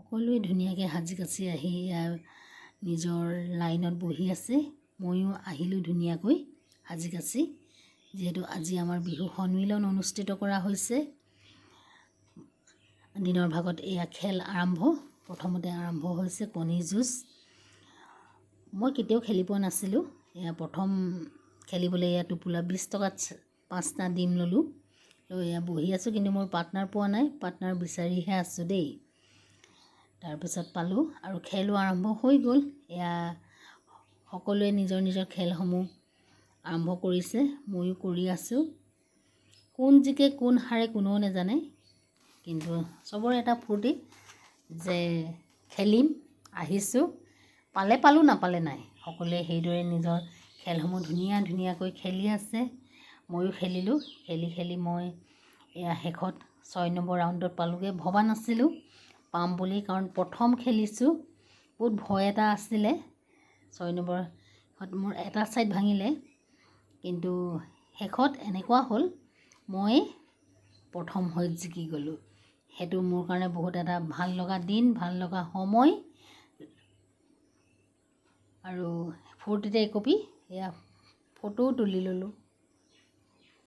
সকলোৱে ধুনীয়াকৈ সাজি কাচি আহি নিজৰ লাইনত বহি আছে। ময়ো আহিলোঁ ধুনীয়াকৈ সাজি কাচি, যিহেতু আজি আমাৰ বিহু সন্মিলন অনুষ্ঠিত কৰা হৈছে। দিনৰ ভাগত এয়া খেল আৰম্ভ, প্ৰথমতে আৰম্ভ হৈছে কণী যুঁজ। মই কেতিয়াও খেলি পোৱা নাছিলোঁ, এয়া প্ৰথম খেলিবলৈ এয়া টোপোলা 20 টকাত 5টা ডিম ল'লোঁ, লৈ এয়া বহি আছোঁ। কিন্তু মোৰ পাৰ্টনাৰ পোৱা নাই, পাৰ্টনাৰ বিচাৰিহে আছোঁ দেই। তাৰপিছত পালোঁ আৰু খেলো আৰম্ভ হৈ গ'ল। এয়া সকলোৱে নিজৰ নিজৰ খেলসমূহ আৰম্ভ কৰিছে, ময়ো কৰি আছোঁ। কোন জিকে কোন হাৰে কোনেও নাজানে, কিন্তু চবৰে এটা ফূৰ্তি যে খেলিম, আহিছোঁ, পালে পালোঁ নাপালে নাই। সকলোৱে সেইদৰে নিজৰ খেলসমূহ ধুনীয়াকৈ খেলি আছে। ময়ো খেলিলোঁ, খেলি মই এয়া শেষত 6 নম্বৰ ৰাউণ্ডত পালোঁগৈ। ভবা নাছিলোঁ পাম বুলি, কাৰণ প্ৰথম খেলিছোঁ, বহুত ভয় এটা আছিলে। 6 নম্বৰত মোৰ এটা ছাইড ভাঙিলে, কিন্তু শেষত এনেকুৱা হ'ল মই প্ৰথম হৈ জিকি গ'লোঁ। সেইটো মোৰ কাৰণে বহুত এটা ভাল লগা দিন, ভাল লগা সময়। আৰু ফূৰ্তিতে একপি এয়া ফটোও তুলি ল'লোঁ।